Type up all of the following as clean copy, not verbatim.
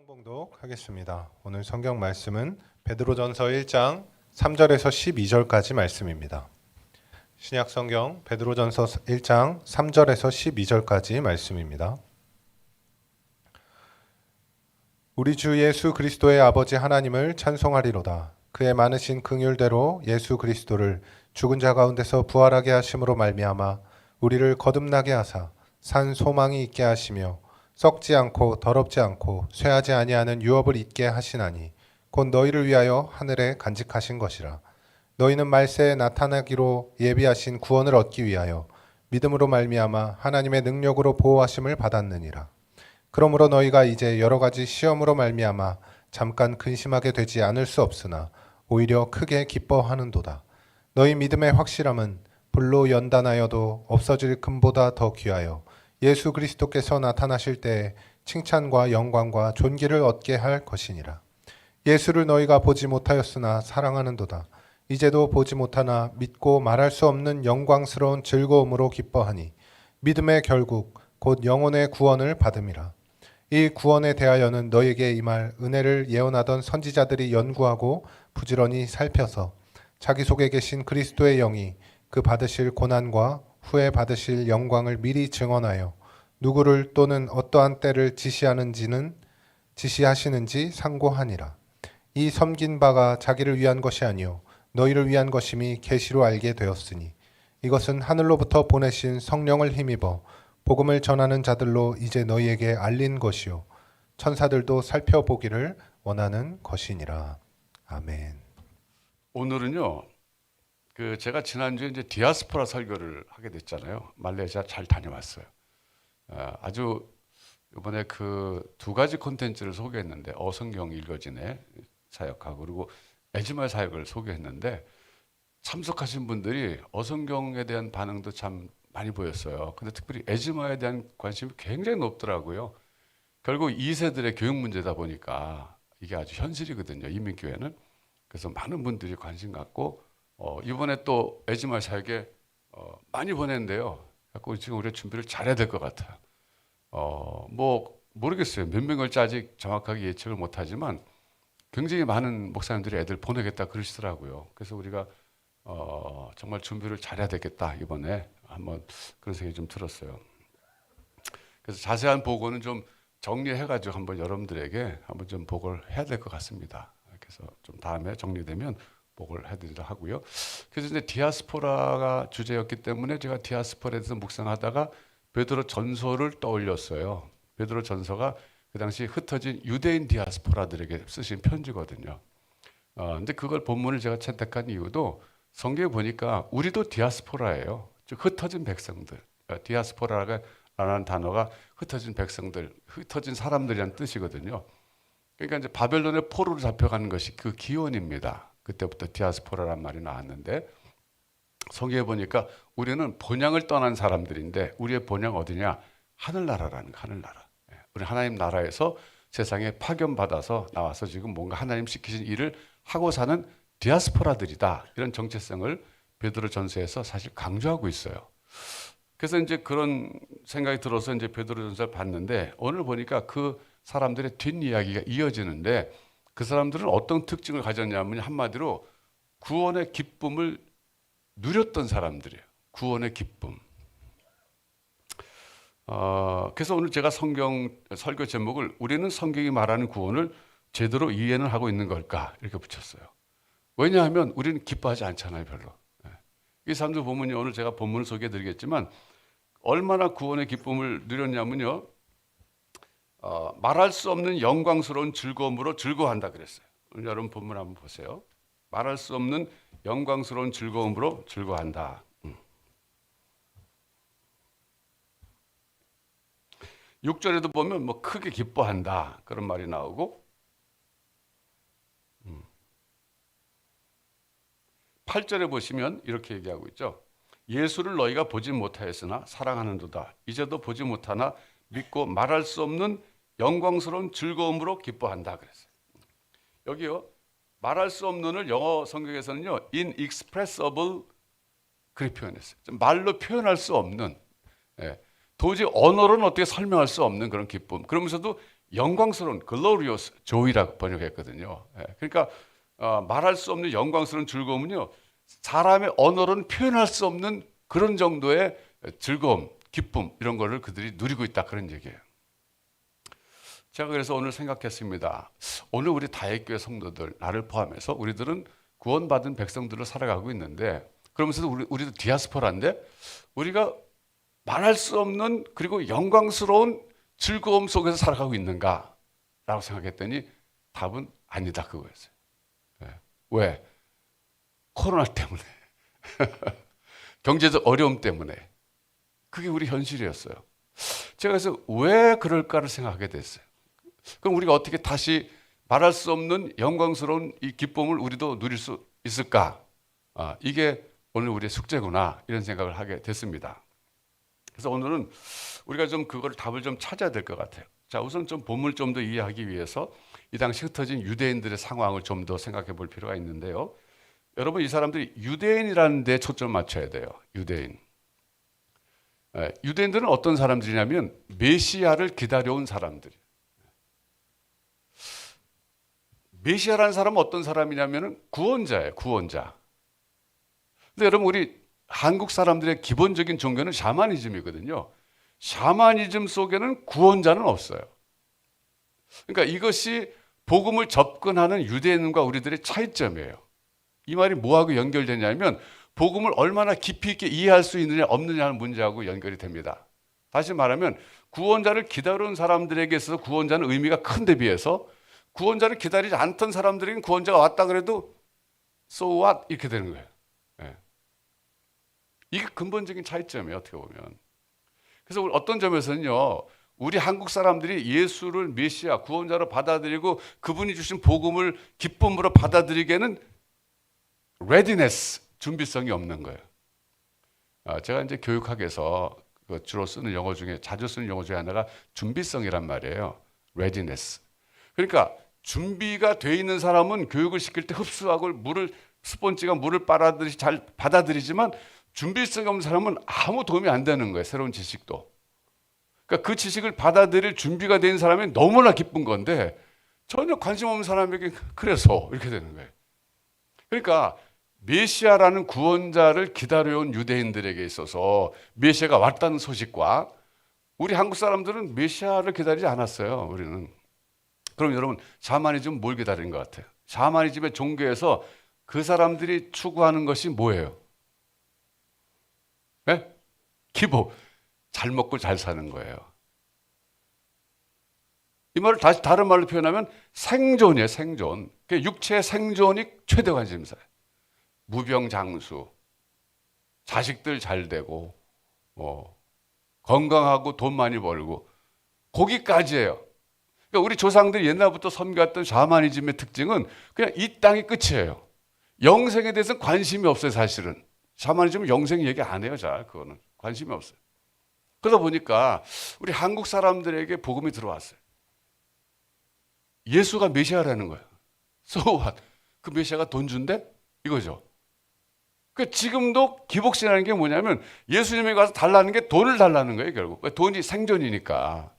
성경 봉독하겠습니다. 오늘 성경 말씀은 베드로전서 1장 3절에서 12절까지 말씀입니다. 신약 성경 베드로전서 1장 3절에서 12절까지 말씀입니다. 우리 주 예수 그리스도의 아버지 하나님을 찬송하리로다. 그의 많으신 긍휼대로 예수 그리스도를 죽은 자 가운데서 부활하게 하심으로 말미암아 우리를 거듭나게 하사 산 소망이 있게 하시며 썩지 않고 더럽지 않고 쇠하지 아니하는 유업을 잊게 하시나니 곧 너희를 위하여 하늘에 간직하신 것이라. 너희는 말세에 나타나기로 예비하신 구원을 얻기 위하여 믿음으로 말미암아 하나님의 능력으로 보호하심을 받았느니라. 그러므로 너희가 이제 여러 가지 시험으로 말미암아 잠깐 근심하게 되지 않을 수 없으나 오히려 크게 기뻐하는도다. 너희 믿음의 확실함은 불로 연단하여도 없어질 금보다 더 귀하여 예수 그리스도께서 나타나실 때에 칭찬과 영광과 존귀를 얻게 할 것이니라. 예수를 너희가 보지 못하였으나 사랑하는도다. 이제도 보지 못하나 믿고 말할 수 없는 영광스러운 즐거움으로 기뻐하니 믿음의 결국 곧 영혼의 구원을 받음이라. 이 구원에 대하여는 너희에게 임할 은혜를 예언하던 선지자들이 연구하고 부지런히 살펴서 자기 속에 계신 그리스도의 영이 그 받으실 고난과 후에 받으실 영광을 미리 증언하여 누구를 또는 어떠한 때를 지시하시는지 상고하니라. 이 섬긴 바가 자기를 위한 것이 아니요 너희를 위한 것임이 계시로 알게 되었으니 이것은 하늘로부터 보내신 성령을 힘입어 복음을 전하는 자들로 이제 너희에게 알린 것이요 천사들도 살펴보기를 원하는 것이니라. 아멘. 오늘은요, 제가 지난주에 이제 디아스포라 설교를 하게 됐잖아요. 말레이시아 잘 다녀왔어요. 아주 이번에 그 두 가지 콘텐츠를 소개했는데 어성경 읽어지네 사역하고 그리고 에즈마 사역을 소개했는데 참석하신 분들이 어성경에 대한 반응도 참 많이 보였어요. 근데 특별히 에즈마에 대한 관심이 굉장히 높더라고요. 결국 2세들의 교육 문제다 보니까 이게 아주 현실이거든요. 이민교회는. 그래서 많은 분들이 관심 갖고 이번에 또 에즈마 사역에 많이 보냈는데요. 갖고 지금 우리가 준비를 잘해야 될 것 같아요. 뭐 모르겠어요. 몇 명 올지 아직 정확하게 예측을 못하지만 굉장히 많은 목사님들이 애들 보내겠다 그러시더라고요. 그래서 우리가 정말 준비를 잘해야 되겠다 이번에 한번 그런 생각이 좀 들었어요. 그래서 자세한 보고는 좀 정리해가지고 한번 여러분들에게 한번 좀 보고를 해야 될 것 같습니다. 그래서 좀 다음에 정리되면 보고를 해드리려 하고요. 그래서 이제 디아스포라가 주제였기 때문에 제가 디아스포라에 대해서 묵상하다가 베드로 전서를 떠올렸어요. 베드로 전서가 그 당시 흩어진 유대인 디아스포라들에게 쓰신 편지거든요. 근데 그걸 본문을 제가 채택한 이유도 성경에 보니까 우리도 디아스포라예요. 즉 흩어진 백성들. 디아스포라라는 단어가 흩어진 백성들, 흩어진 사람들이란 뜻이거든요. 그러니까 이제 바벨론의 포로로 잡혀가는 것이 그 기원입니다. 그때부터 디아스포라란 말이 나왔는데 성경에 보니까 우리는 본향을 떠난 사람들인데 우리의 본향 어디냐? 하늘나라라는 거, 하늘나라. 우리 하나님 나라에서 세상에 파견받아서 나와서 지금 뭔가 하나님 시키신 일을 하고 사는 디아스포라들이다. 이런 정체성을 베드로 전서에서 사실 강조하고 있어요. 그래서 이제 그런 생각이 들어서 이제 베드로 전서를 봤는데 오늘 보니까 그 사람들의 뒷이야기가 이어지는데 그 사람들은 어떤 특징을 가졌냐면 한마디로 구원의 기쁨을 누렸던 사람들이에요. 구원의 기쁨. 그래서 오늘 제가 성경 설교 제목을 우리는 성경이 말하는 구원을 제대로 이해는 하고 있는 걸까 이렇게 붙였어요. 왜냐하면 우리는 기뻐하지 않잖아요, 별로. 이 사람들 보면요, 오늘 제가 본문을 소개해드리겠지만 얼마나 구원의 기쁨을 누렸냐면요, 말할 수 없는 영광스러운 즐거움으로 즐거워한다 그랬어요. 오늘 여러분 본문 한번 보세요. 말할 수 없는 영광스러운 즐거움으로 즐거워한다. 6절에도 보면 뭐 크게 기뻐한다 그런 말이 나오고 8절에 보시면 이렇게 얘기하고 있죠. 예수를 너희가 보지 못하였으나 사랑하는도다. 이제도 보지 못하나 믿고 말할 수 없는 영광스러운 즐거움으로 기뻐한다 그랬어요. 여기요. 말할 수 없는을 영어 성경에서는요. inexpressible 그렇게 표현했어요. 말로 표현할 수 없는 도저히 언어로는 어떻게 설명할 수 없는 그런 기쁨. 그러면서도 영광스러운 glorious joy라고 번역했거든요. 그러니까 말할 수 없는 영광스러운 즐거움은요, 사람의 언어로는 표현할 수 없는 그런 정도의 즐거움, 기쁨 이런 거를 그들이 누리고 있다, 그런 얘기예요. 제가 그래서 오늘 생각했습니다. 오늘 우리 다윗교회 성도들, 나를 포함해서 우리들은 구원받은 백성들로 살아가고 있는데, 그러면서도 우리도 디아스포라인데 우리가 말할 수 없는 그리고 영광스러운 즐거움 속에서 살아가고 있는가? 라고 생각했더니 답은 아니다, 그거였어요. 왜? 코로나 때문에 경제적 어려움 때문에 그게 우리 현실이었어요. 제가 그래서 왜 그럴까를 생각하게 됐어요. 그럼 우리가 어떻게 다시 말할 수 없는 영광스러운 이 기쁨을 우리도 누릴 수 있을까? 이게 오늘 우리의 숙제구나, 이런 생각을 하게 됐습니다. 그래서 오늘은 우리가 좀 그걸 답을 좀 찾아야 될 것 같아요. 자, 우선 좀 본문을 좀 더 이해하기 위해서 이 당시 흩어진 유대인들의 상황을 좀 더 생각해 볼 필요가 있는데요. 여러분, 이 사람들이 유대인이라는 데 초점을 맞춰야 돼요. 유대인. 유대인들은 어떤 사람들이냐면 메시아를 기다려온 사람들. 메시아라는 사람은 어떤 사람이냐면 구원자예요. 구원자. 근데 여러분, 우리 한국 사람들의 기본적인 종교는 샤머니즘이거든요. 샤머니즘 속에는 구원자는 없어요. 그러니까 이것이 복음을 접근하는 유대인과 우리들의 차이점이에요. 이 말이 뭐하고 연결되냐면 복음을 얼마나 깊이 있게 이해할 수 있느냐 없느냐는 문제하고 연결이 됩니다. 다시 말하면 구원자를 기다리는 사람들에게 있어서 구원자는 의미가 큰데 비해서 구원자를 기다리지 않던 사람들에게는 구원자가 왔다 그래도 so what? 이렇게 되는 거예요. 이게 근본적인 차이점이에요, 어떻게 보면. 그래서 어떤 점에서는요, 우리 한국 사람들이 예수를 메시아, 구원자로 받아들이고 그분이 주신 복음을 기쁨으로 받아들이기에는 readiness, 준비성이 없는 거예요. 제가 이제 교육학에서 주로 쓰는 영어 중에, 자주 쓰는 영어 중에 하나가 준비성이란 말이에요. readiness. 그러니까 준비가 돼 있는 사람은 교육을 시킬 때 흡수하고 스폰지가 물을 빨아들이듯이 잘 받아들이지만 준비성이 없는 사람은 아무 도움이 안 되는 거예요. 새로운 지식도. 그러니까 그 지식을 받아들일 준비가 된 사람이 너무나 기쁜 건데 전혀 관심 없는 사람에게 그래서 이렇게 되는 거예요. 그러니까 메시아라는 구원자를 기다려온 유대인들에게 있어서 메시아가 왔다는 소식과 우리 한국 사람들은 메시아를 기다리지 않았어요. 우리는. 그럼 여러분, 샤머니즘 뭘 기다리는 것 같아요? 샤머니즘의 종교에서 그 사람들이 추구하는 것이 뭐예요? 네? 기복. 잘 먹고 잘 사는 거예요. 이 말을 다시 다른 말로 표현하면 생존이에요, 생존. 육체의 생존이 최대 관심사예요. 무병장수, 자식들 잘 되고, 건강하고 돈 많이 벌고, 거기까지예요. 그러니까 우리 조상들이 옛날부터 섬겨왔던 샤머니즘의 특징은 그냥 이 땅이 끝이에요. 영생에 대해서는 관심이 없어요, 사실은. 샤머니즘은 영생 얘기 안 해요, 잘. 그거는 관심이 없어요. 그러다 보니까 우리 한국 사람들에게 복음이 들어왔어요. 예수가 메시아라는 거예요. So what? 그 메시아가 돈 준대? 이거죠. 그 지금도 기복신이라는 게 뭐냐면 예수님에 가서 달라는 게 돈을 달라는 거예요, 결국. 돈이 생존이니까.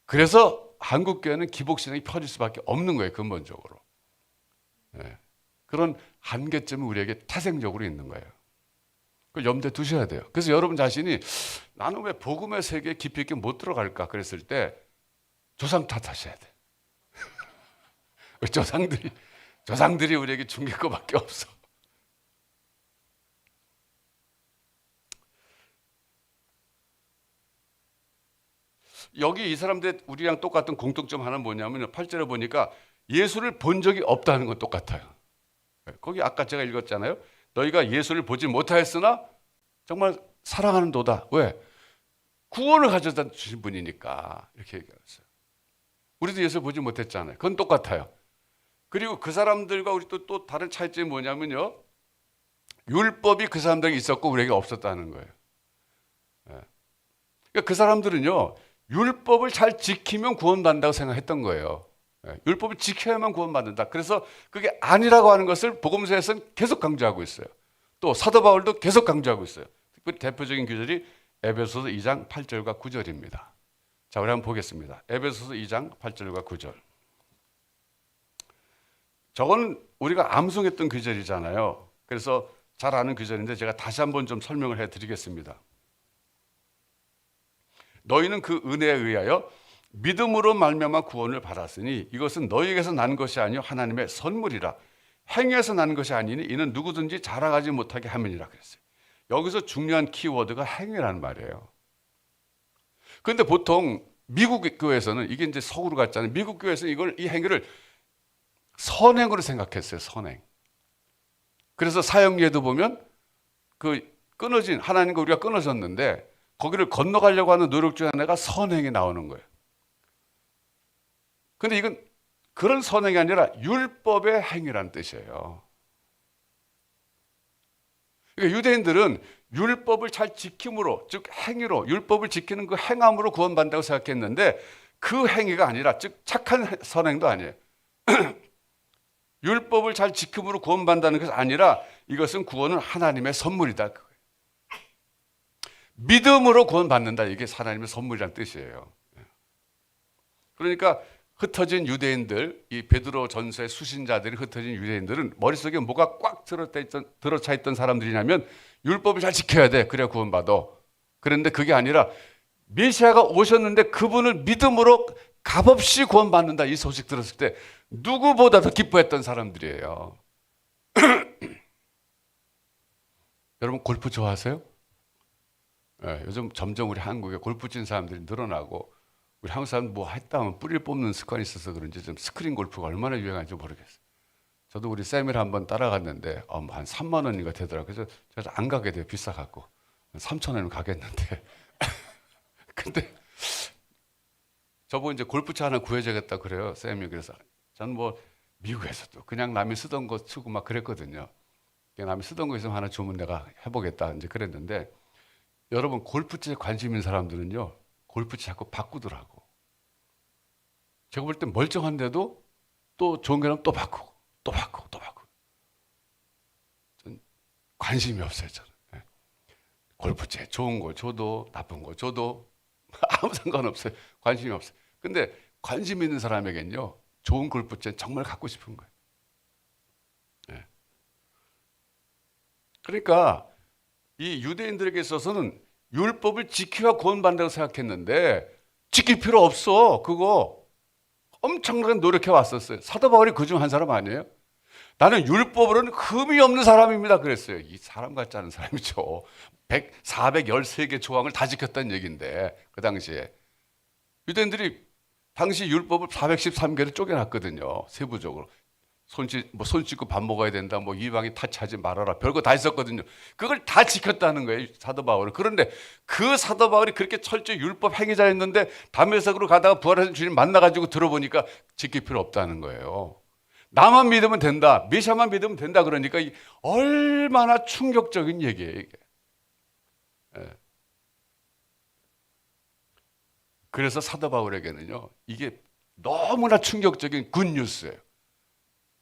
그래서 한국 교회는 기복신앙이 퍼질 수밖에 없는 거예요, 근본적으로. 그런 한계점이 우리에게 태생적으로 있는 거예요. 그걸 염두에 두셔야 돼요. 그래서 여러분 자신이 나는 왜 복음의 세계에 깊이 있게 못 들어갈까 그랬을 때 조상 탓하셔야 돼. 조상들이 우리에게 준게 거밖에 없어. 여기 이 사람들 우리랑 똑같은 공통점 하나는 뭐냐면 8절에 보니까 예수를 본 적이 없다는 건 똑같아요. 거기 아까 제가 읽었잖아요. 너희가 예수를 보지 못하였으나 정말 사랑하는 도다. 왜? 구원을 가져다 주신 분이니까 이렇게 얘기했어요. 우리도 예수를 보지 못했잖아요. 그건 똑같아요. 그리고 그 사람들과 우리 또 다른 차이점이 뭐냐면요. 율법이 그 사람들에게 있었고 우리에게 없었다는 거예요. 그러니까 그 사람들은요. 율법을 잘 지키면 구원받는다고 생각했던 거예요. 율법을 지켜야만 구원받는다. 그래서 그게 아니라고 하는 것을 복음서에서는 계속 강조하고 있어요. 또 사도 바울도 계속 강조하고 있어요. 특별히 대표적인 구절이 에베소서 2장 8절과 9절입니다. 자, 우리 한번 보겠습니다. 에베소서 2장 8절과 9절. 저건 우리가 암송했던 구절이잖아요. 그래서 잘 아는 구절인데 제가 다시 한번 좀 설명을 해드리겠습니다. 너희는 그 은혜에 의하여 믿음으로 말미암아 구원을 받았으니 이것은 너희에게서 난 것이 아니요 하나님의 선물이라. 행위에서 난 것이 아니니 이는 누구든지 자랑하지 못하게 함이니라 그랬어요. 여기서 중요한 키워드가 행위라는 말이에요. 그런데 보통 미국 교회에서는 이게 이제 서구로 갔잖아요. 미국 교회에서는 이 행위를 선행으로 생각했어요. 선행. 그래서 사형리에도 보면 그 끊어진 하나님과 우리가 끊어졌는데 거기를 건너가려고 하는 노력 중에 하나가 선행이 나오는 거예요. 근데 이건 그런 선행이 아니라 율법의 행위라는 뜻이에요. 그러니까 유대인들은 율법을 잘 지킴으로, 즉 행위로, 율법을 지키는 그 행함으로 구원받는다고 생각했는데 그 행위가 아니라, 즉 착한 선행도 아니에요. 율법을 잘 지킴으로 구원받는다는 것이 아니라 이것은 구원은 하나님의 선물이다. 믿음으로 구원받는다. 이게 하나님의 선물이라는 뜻이에요. 그러니까 흩어진 유대인들, 이 베드로 전서의 수신자들이 흩어진 유대인들은 머릿속에 뭐가 꽉 들어차 있던 사람들이냐면 율법을 잘 지켜야 돼. 그래야 구원받아. 그런데 그게 아니라 메시아가 오셨는데 그분을 믿음으로 값없이 구원받는다. 이 소식 들었을 때 누구보다 더 기뻐했던 사람들이에요. 여러분 골프 좋아하세요? 네, 요즘 점점 우리 한국에 골프 친 사람들이 늘어나고 우리 한국 사람 뭐 했다 하면 뿌리를 뽑는 습관이 있어서 그런지 좀 스크린 골프가 얼마나 유행한지 모르겠어요. 저도 우리 쌤이를 한번 따라갔는데 한 3만 원인가 되더라고요. 그래서 제가 안 가게 돼요. 비싸갖고 3천 원이면 가겠는데 근데 저보고 이제 골프차 하나 구해줘야겠다 그래요. 쌤이. 그래서 저는 뭐 미국에서도 그냥 남이 쓰던 거 쓰고 막 그랬거든요. 남이 쓰던 거 있으면 하나 주면 내가 해보겠다 이제 그랬는데 여러분 골프채에 관심 있는 사람들은요 골프채 자꾸 바꾸더라고. 제가 볼 땐 멀쩡한데도 또 좋은 게 나오면 또 바꾸고 또 바꾸고 또 바꾸고. 전 관심이 없어요 저는. 골프채 좋은 거 줘도 나쁜 거 줘도 아무 상관없어요. 관심이 없어요. 근데 관심 있는 사람에겐요 좋은 골프채 정말 갖고 싶은 거예요. 그러니까 이 유대인들에게 있어서는 율법을 지켜야 구원받는다고 생각했는데 지킬 필요 없어. 그거 엄청나게 노력해 왔었어요. 사도 바울이 그중 한 사람 아니에요? 나는 율법으로는 흠이 없는 사람입니다 그랬어요. 이 사람 같지 않은 사람이죠. 413개 조항을 다 지켰다는 얘기인데 그 당시에 유대인들이 당시 율법을 413개를 쪼개놨거든요. 세부적으로. 손 씻고 밥 먹어야 된다. 뭐 이방인 타치하지 말아라. 별거 다 있었거든요. 그걸 다 지켰다는 거예요. 사도 바울은. 그런데 그 사도 바울이 그렇게 철저히 율법 행위자였는데 담에색으로 가다가 부활하신 주님 만나가지고 들어보니까 지킬 필요 없다는 거예요. 나만 믿으면 된다. 메시아만 믿으면 된다. 그러니까 얼마나 충격적인 얘기예요. 이게. 그래서 사도 바울에게는요. 이게 너무나 충격적인 굿뉴스예요.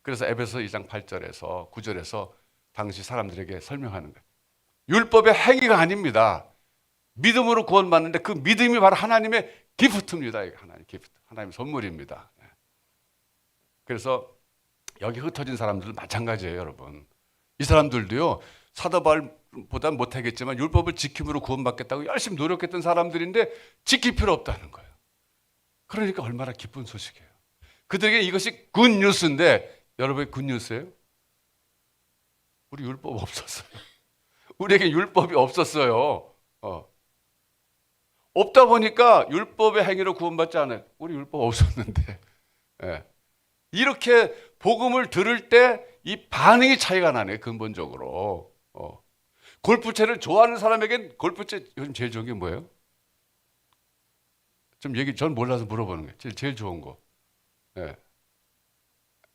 그래서 에베소 2장 8절에서 9절에서 당시 사람들에게 설명하는 거예요. 율법의 행위가 아닙니다. 믿음으로 구원받는데 그 믿음이 바로 하나님의 기프트입니다. 하나님 기프트, 하나님의 선물입니다. 그래서 여기 흩어진 사람들도 마찬가지예요, 여러분. 이 사람들도요. 사도 바울보다 못하겠지만 율법을 지킴으로 구원받겠다고 열심히 노력했던 사람들인데 지킬 필요 없다는 거예요. 그러니까 얼마나 기쁜 소식이에요. 그들에게 이것이 굿뉴스인데 여러분의 굿뉴스예요? 우리 율법 없었어요. 우리에게 율법이 없었어요. 없다 보니까 율법의 행위로 구원받지 않아요. 우리 율법 없었는데. 이렇게 복음을 들을 때 이 반응이 차이가 나네요. 근본적으로. 골프채를 좋아하는 사람에겐 골프채 요즘 제일 좋은 게 뭐예요? 전 몰라서 물어보는 거예요. 제일 좋은 거.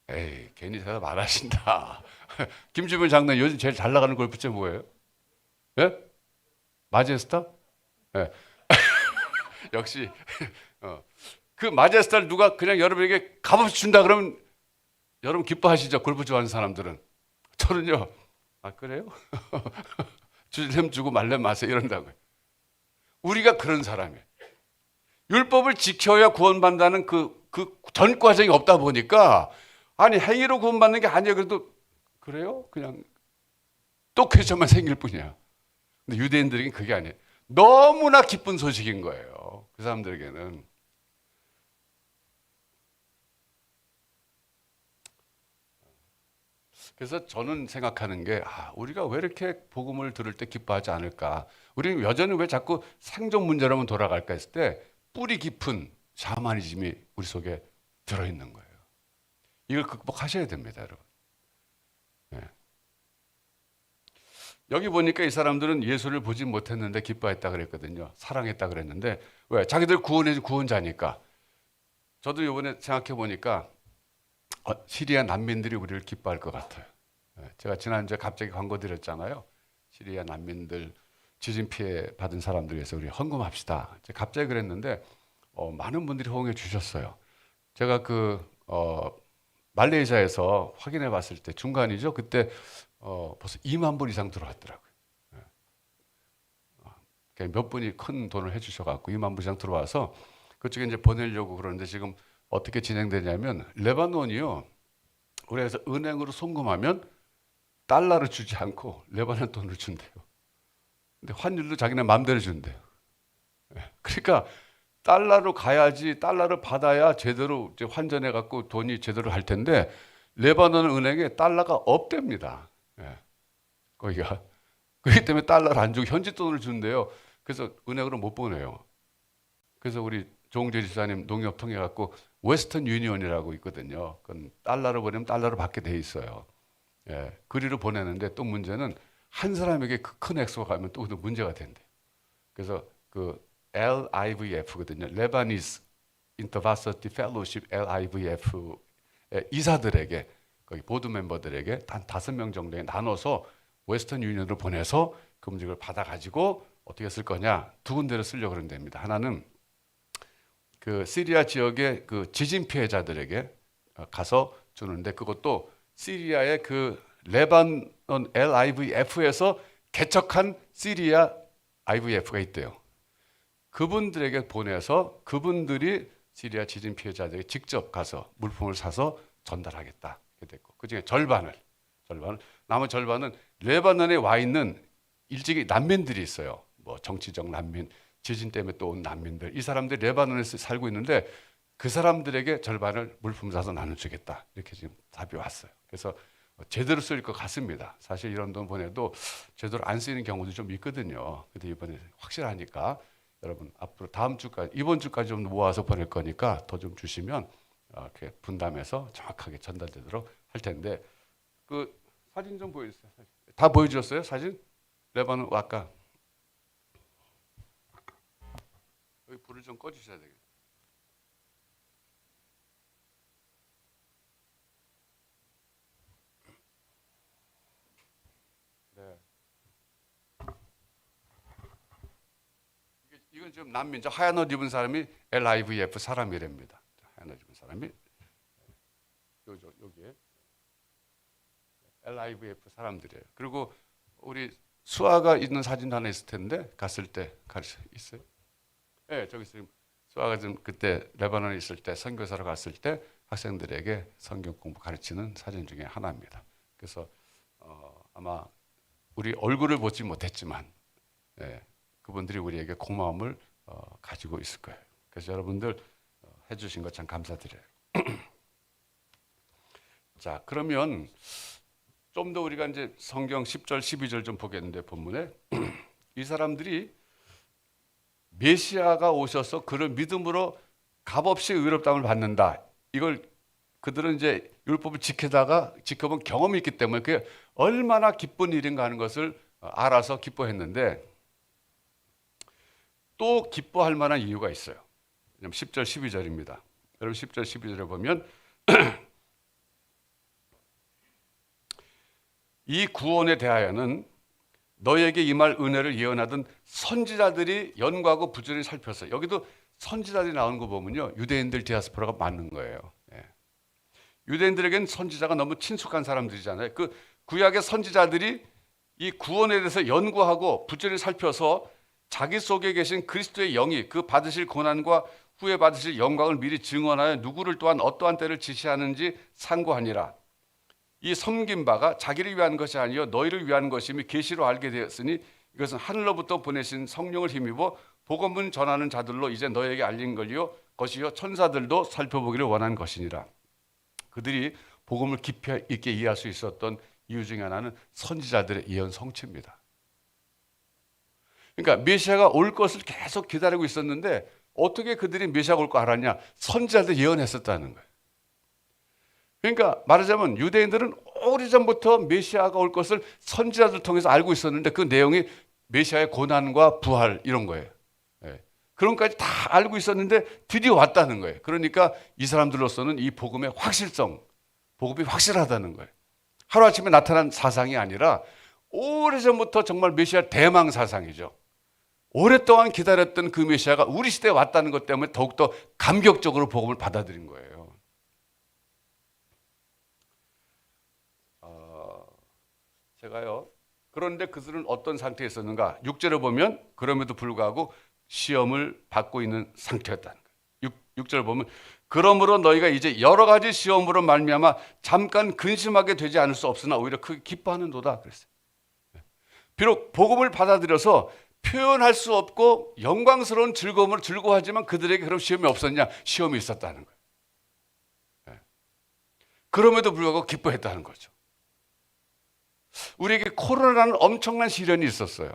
에이, 괜히 대답 안 하신다. 김주변 장관 요즘 제일 잘 나가는 골프채 뭐예요? 예? 마제스타? 예. 역시 그 마제스타를 누가 그냥 여러분에게 값없이 준다 그러면 여러분 기뻐하시죠? 골프 좋아하는 사람들은. 저는요. 아 그래요? 주려면 주고 말려면 마세요 이런다고요. 우리가 그런 사람이에요. 율법을 지켜야 구원받는다는 그 전 과정이 없다 보니까 아니 행위로 구원받는 게 아니에요. 그래도 그래요? 그냥 또 쾌점만 생길 뿐이야. 근데 유대인들에게는 그게 아니에요. 너무나 기쁜 소식인 거예요. 그 사람들에게는. 그래서 저는 생각하는 게 우리가 왜 이렇게 복음을 들을 때 기뻐하지 않을까? 우리는 여전히 왜 자꾸 생존 문제로만 돌아갈까 했을 때 뿌리 깊은 샤머니즘이 우리 속에 들어있는 거예요. 이걸 극복하셔야 됩니다, 여러분. 네. 여기 보니까 이 사람들은 예수를 보지 못했는데 기뻐했다 그랬거든요. 사랑했다 그랬는데 왜? 자기들 구원해 준 구원자니까. 저도 이번에 생각해 보니까 시리아 난민들이 우리를 기뻐할 것 같아요. 제가 지난주에 갑자기 광고 드렸잖아요. 시리아 난민들 지진 피해 받은 사람들 위해서 우리 헌금합시다. 제가 갑자기 그랬는데 많은 분들이 호응해 주셨어요. 제가 말레이시아에서 확인해 봤을 때 중간이죠. 그때 벌써 2만 불 이상 들어왔더라고요. 몇 분이 큰 돈을 해주셔갖고 2만 불 이상 들어와서 그쪽에 이제 보내려고 그러는데 지금 어떻게 진행되냐면 레바논이요. 우리에서 은행으로 송금하면 달러를 주지 않고 레바논 돈을 준대요. 근데 환율도 자기네 마음대로 준대요. 그러니까 달러로 가야지 달러를 받아야 제대로 이제 환전해 갖고 돈이 제대로 할 텐데 레바논 은행에 달러가 없답니다. 거기가 그렇기 때문에 달러를 안 주고 현지 돈을 준대요. 그래서 은행으로 못 보내요. 그래서 우리 조홍재 지사님 농협 통해 갖고 웨스턴 유니온이라고 있거든요. 그건 달러로 보내면 달러로 받게 돼 있어요. 그리로 보내는데 또 문제는 한 사람에게 그 큰 액수가 가면 또 문제가 된대요. 그래서 그 LIVF거든요. Lebanese Intervarsity Fellowship LIVF 이사들에게 거기 보드 멤버들에게 한 5명 정도에 나눠서 웨스턴 유니온으로 보내서 금직을 받아가지고 어떻게 쓸 거냐 두 군데로 쓰려고 그런답니다. 하나는 그 시리아 지역의 그 지진 피해자들에게 가서 주는데 그것도 시리아의 그 레바논 LIVF에서 개척한 시리아 IVF가 있대요. 그분들에게 보내서 그분들이 시리아 지진 피해자들에게 직접 가서 물품을 사서 전달하겠다. 이렇게 됐고 그중에 절반을 남은 절반은 레바논에 와 있는 일찍이 난민들이 있어요. 뭐 정치적 난민, 지진 때문에 또 온 난민들. 이 사람들이 레바논에서 살고 있는데 그 사람들에게 절반을 물품 사서 나눠주겠다. 이렇게 지금 답이 왔어요. 그래서 제대로 쓰일 것 같습니다. 사실 이런 돈 보내도 제대로 안 쓰이는 경우도 좀 있거든요. 근데 이번에 확실하니까 여러분 앞으로 다음 주까지 이번 주까지 좀 모아서 보낼 거니까 더 좀 주시면 이렇게 분담해서 정확하게 전달되도록 할 텐데 그 사진 좀 보여주세요. 다 보여주셨어요? 사진? 레바논 아까 여기 불을 좀 꺼주셔야 되겠네요. 네. 이건 지금 난민죠. 하얀 옷 입은 사람이 LIVF 사람이랍니다. 하얀 옷 입은 사람이 여기에 LIVF 사람들이에요. 그리고 우리 수아가 있는 사진 하나 있을 텐데 갔을 때 있어요? 네, 저기 있어요. 수아가 좀 그때 레바논에 있을 때 선교사로 갔을 때 학생들에게 성경 공부 가르치는 사진 중에 하나입니다. 그래서 아마 우리 얼굴을 보지 못했지만 그분들이 우리에게 고마움을 가지고 있을 거예요. 그래서 여러분들 해주신 것 참 감사드려요. 자, 그러면 좀 더 우리가 이제 성경 10절, 12절 좀 보겠는데 본문에 이 사람들이 메시아가 오셔서 그를 믿음으로 값없이 의롭다함을 받는다. 이걸 그들은 이제 율법을 지켜본 경험이 있기 때문에 그게 얼마나 기쁜 일인가 하는 것을 알아서 기뻐했는데 또 기뻐할 만한 이유가 있어요. 10절, 12절입니다. 여러분 10절, 12절에 보면 이 구원에 대하여는 너에게 임할 은혜를 예언하던 선지자들이 연구하고 부지런히 살펴서 여기도 선지자들이 나오는 거 보면요 유대인들 디아스포라가 맞는 거예요. 유대인들에게는 선지자가 너무 친숙한 사람들이잖아요. 그 구약의 선지자들이 이 구원에 대해서 연구하고 부지런히 살펴서 자기 속에 계신 그리스도의 영이 그 받으실 고난과 후에 받으실 영광을 미리 증언하여 누구를 또한 어떠한 때를 지시하는지 상고하니라. 이 섬긴 바가 자기를 위한 것이 아니요 너희를 위한 것임이 계시로 알게 되었으니 이것은 하늘로부터 보내신 성령을 힘입어 복음을 전하는 자들로 이제 너희에게 알린 것이요 천사들도 살펴보기를 원한 것이니라. 그들이 복음을 깊이 있게 이해할 수 있었던 이유 중에 하나는 선지자들의 예언 성취입니다. 그러니까 메시아가 올 것을 계속 기다리고 있었는데 어떻게 그들이 메시아가 올 거 알았냐? 선지자들 예언했었다는 거예요. 그러니까 말하자면 유대인들은 오래전부터 메시아가 올 것을 선지자들 통해서 알고 있었는데 그 내용이 메시아의 고난과 부활 이런 거예요. 그런 것까지 다 알고 있었는데 드디어 왔다는 거예요. 그러니까 이 사람들로서는 이 복음의 확실성, 복음이 확실하다는 거예요. 하루아침에 나타난 사상이 아니라 오래전부터 정말 메시아 대망 사상이죠. 오랫동안 기다렸던 그 메시아가 우리 시대에 왔다는 것 때문에 더욱더 감격적으로 복음을 받아들인 거예요. 제가요. 그런데 그들은 어떤 상태에 있었는가? 6절에 보면 그럼에도 불구하고 시험을 받고 있는 상태였다는 거예요. 6절 보면 그러므로 너희가 이제 여러 가지 시험으로 말미암아 잠깐 근심하게 되지 않을 수 없으나 오히려 크게 기뻐하는도다 그랬어요. 비록 복음을 받아들여서 표현할 수 없고 영광스러운 즐거움을 즐거워하지만 그들에게 그럼 시험이 없었냐? 시험이 있었다는 거예요. 그럼에도 불구하고 기뻐했다는 거죠. 우리에게 코로나라는 엄청난 시련이 있었어요.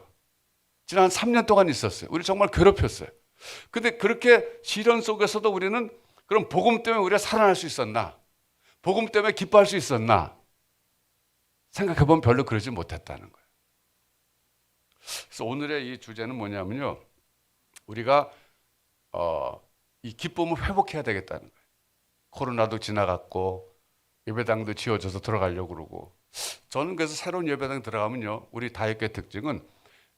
지난 3년 동안 있었어요. 우리 정말 괴롭혔어요. 근데 그렇게 시련 속에서도 우리는 그럼 복음 때문에 우리가 살아날 수 있었나? 복음 때문에 기뻐할 수 있었나? 생각해보면 별로 그러지 못했다는 거예요. 그래서 오늘의 이 주제는 뭐냐면요. 우리가 이 기쁨을 회복해야 되겠다는 거예요. 코로나도 지나갔고 예배당도 지어져서 들어가려고 그러고 저는 그래서 새로운 예배당 들어가면요. 우리 다윗교회 특징은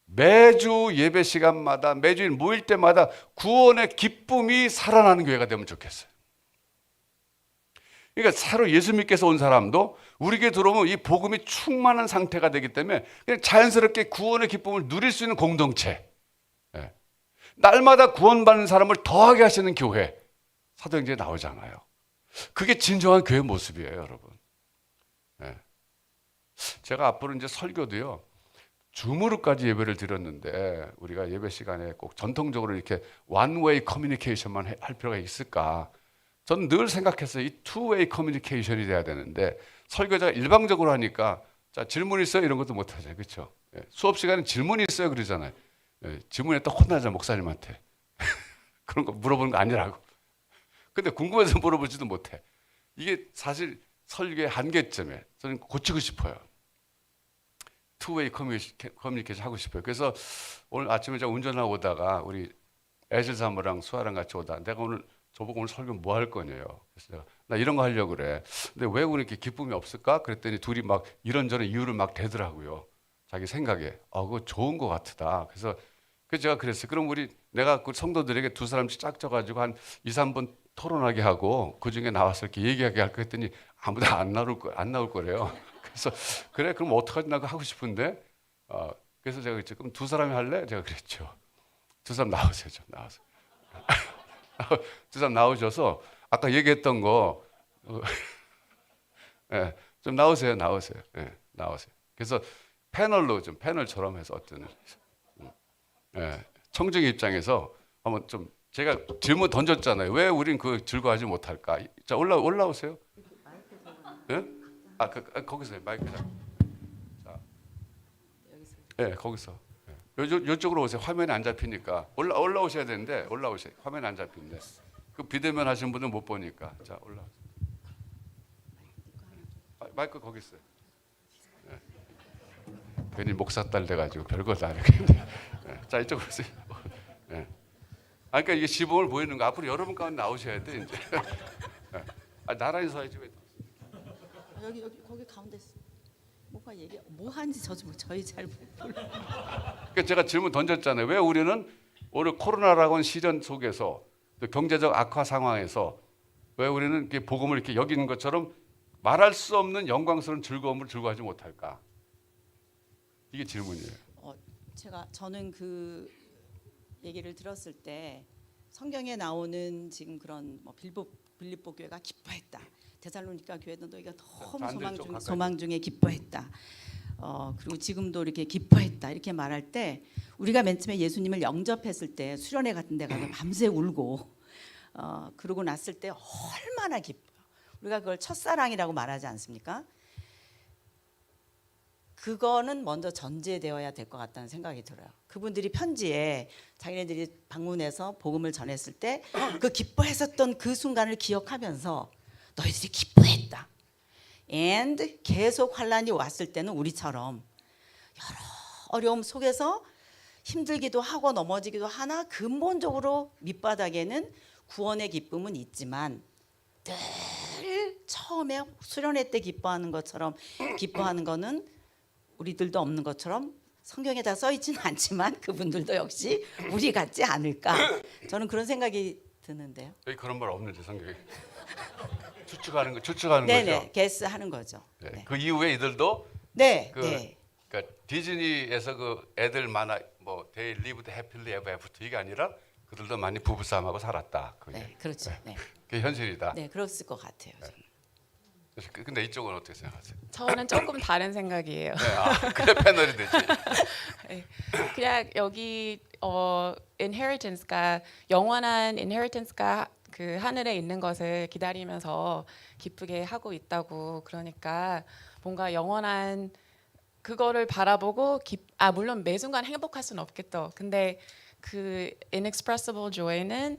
매주 예배 시간마다 매주일 모일 때마다 구원의 기쁨이 살아나는 교회가 되면 좋겠어요. 그러니까 새로 예수 믿게서 온 사람도 우리에게 들어오면 이 복음이 충만한 상태가 되기 때문에 그냥 자연스럽게 구원의 기쁨을 누릴 수 있는 공동체, 날마다 구원받는 사람을 더하게 하시는 교회, 사도행전에 나오잖아요. 그게 진정한 교회 모습이에요, 여러분. 제가 앞으로 이제 설교도요, 줌으로까지 예배를 드렸는데 우리가 예배 시간에 꼭 전통적으로 이렇게 원웨이 커뮤니케이션만 할 필요가 있을까? 저는 늘 생각했어요. 이 투웨이 커뮤니케이션이 돼야 되는데 설교자가 일방적으로 하니까 자 질문 있어요? 이런 것도 못하죠. 그렇죠? 수업 시간에 질문이 있어요? 그러잖아요. 질문했다 혼나자 목사님한테. 그런 거 물어보는 거 아니라고. 근데 궁금해서 물어보지도 못해. 이게 사실 설교의 한계점에 저는 고치고 싶어요. 투웨이 커뮤니케이션 하고 싶어요. 그래서 오늘 아침에 제가 운전하고 오다가 우리 애들 사모랑 수아랑 같이 오다 내가 오늘 저보고 오늘 설교 뭐 할 거냐요. 그래서 내가 나 이런 거 하려고 그래. 근데 왜 우리 이렇게 기쁨이 없을까? 그랬더니 둘이 막 이런저런 이유를 막 대더라고요. 자기 생각에. 그거 좋은 거 같다. 그래서 제가 그랬어요. 그럼 내가 그 성도들에게 두 사람씩 짝져가지고 한 2, 3분 토론하게 하고 그 중에 나와서 이렇게 얘기하게 할까 했더니 아무도 안 나올 거래요. 그래서 그래 그럼 어떡하지 나 하고 싶은데 그래서 제가 그랬죠. 그럼 두 사람이 할래? 제가 그랬죠. 두 사람 나오세요. 좀 나와서. 두 사람 나오셔서 아까 얘기했던 거 좀 나오세요. 나오세요. 그래서 패널처럼 해서 어떤 청중의 입장에서 한번 좀 제가 질문 던졌잖아요. 왜 우린 그 즐거워하지 못할까? 자 올라오세요. 네? 거기서 마이크 자, 거기서. 이쪽으로 오세요. 화면이 안 잡히니까 올라오셔야 되는데 올라오세요. 화면이 안 잡힌데. 그 비대면 하신 분은 못 보니까. 자 올라오세요. 마이크 거기 있어요. 괜히 목사 딸 돼가지고 별거 다 이렇게. 자 이쪽으로 오세요. 그러니까 이게 시범을 보이는 거 앞으로 여러분 가운데 나오셔야 돼 이제. 나란히 서야지 왜? 여기 거기 가운데 뭐가 뭐 하는지 저희 잘 몰라. 그러니까 제가 질문 던졌잖아요. 왜 우리는 오늘 코로나라고 하는 시련 속에서 또 경제적 악화 상황에서 왜 우리는 이렇게 복음을 이렇게 여기는 것처럼 말할 수 없는 영광스러운 즐거움을 즐거워하지 못할까? 이게 질문이에요. 저는 그 얘기를 들었을 때 성경에 나오는 지금 그런 뭐 빌립보 교회가 기뻐했다. 데살로니가 교회도 너희가 너무 안들 좀 가까이. 소망 중에 기뻐했다. 그리고 지금도 이렇게 기뻐했다 이렇게 말할 때 우리가 맨 처음에 예수님을 영접했을 때 수련회 같은 데 가서 밤새 울고 그러고 났을 때 얼마나 기뻐요. 우리가 그걸 첫사랑이라고 말하지 않습니까? 그거는 먼저 전제되어야 될 것 같다는 생각이 들어요. 그분들이 편지에 자기네들이 방문해서 복음을 전했을 때 그 기뻐했었던 그 순간을 기억하면서 너희들이 기뻐했다. and 계속 환란이 왔을 때는 우리처럼 여러 어려움 속에서 힘들기도 하고 넘어지기도 하나 근본적으로 밑바닥에는 구원의 기쁨은 있지만 늘 처음에 수련회 때 기뻐하는 것처럼 기뻐하는 거는 우리들도 없는 것처럼 성경에 다 써 있지는 않지만 그분들도 역시 우리 같지 않을까 저는 그런 생각이 드는데요. 여기 그런 말 없는데 성경에 추측하는 네네 거죠. 게스하는 거죠. 네. 네. 그 이후에 이들도 네. 그 네. 그러니까 디즈니에서 그 애들 만화 뭐 they lived happily ever after 이게 아니라 그들도 많이 부부싸움하고 살았다. 그게. 네, 그렇죠. 네. 그게 현실이다. 네, 그랬을 것 같아요. 저는. 근데 이쪽은 어떻게 생각하세요? 저는 조금 다른 생각이에요. 네, 그래 패널이 되지. 네. 그냥 여기 inheritance가 영원한 inheritance가 그 하늘에 있는 것을 기다리면서 기쁘게 하고 있다고 그러니까 뭔가 영원한 그거를 바라보고 물론 매 순간 행복할 수는 없겠죠. 근데 그 inexpressible joy는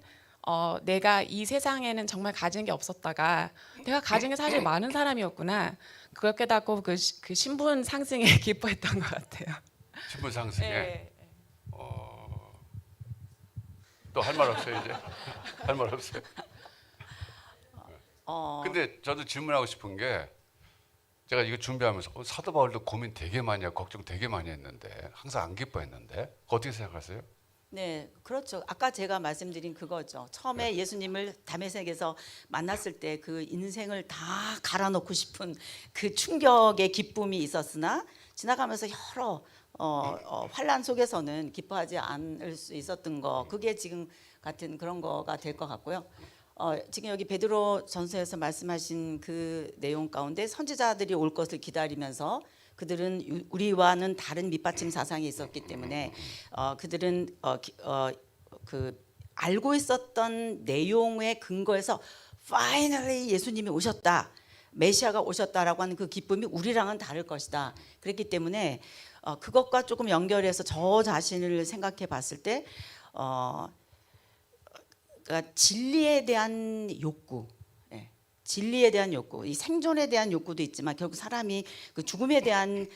내가 이 세상에는 정말 가진 게 없었다가 내가 가진 게 사실 많은 사람이었구나. 그걸 깨닫고 그 신분 상승에 기뻐했던 것 같아요. 신분 상승에. 네. 또 할 말 없어요 이제? 할 말 없어요? 근데 저도 질문하고 싶은 게 제가 이거 준비하면서 사도 바울도 고민 되게 많이 하고 걱정 되게 많이 했는데 항상 안 기뻐했는데 어떻게 생각하세요? 네, 그렇죠. 아까 제가 말씀드린 그거죠. 처음에 예수님을 다메섹에서 만났을 때 그 인생을 다 갈아놓고 싶은 그 충격의 기쁨이 있었으나 지나가면서 여러 환란 속에서는 기뻐하지 않을 수 있었던 거, 그게 지금 같은 그런 거가 될 것 같고요. 지금 여기 베드로 전서에서 말씀하신 그 내용 가운데 선지자들이 올 것을 기다리면서 그들은 우리와는 다른 밑받침 사상이 있었기 때문에 그들은 그 알고 있었던 내용의 근거에서 finally 예수님이 오셨다, 메시아가 오셨다라고 하는 그 기쁨이 우리랑은 다를 것이다. 그랬기 때문에 그것과 조금 연결해서 저 자신을 생각해 봤을 때 그러니까 진리에 대한 욕구, 진리에 대한 욕구, 이 생존에 대한 욕구도 있지만 결국 사람이 그 죽음에 대한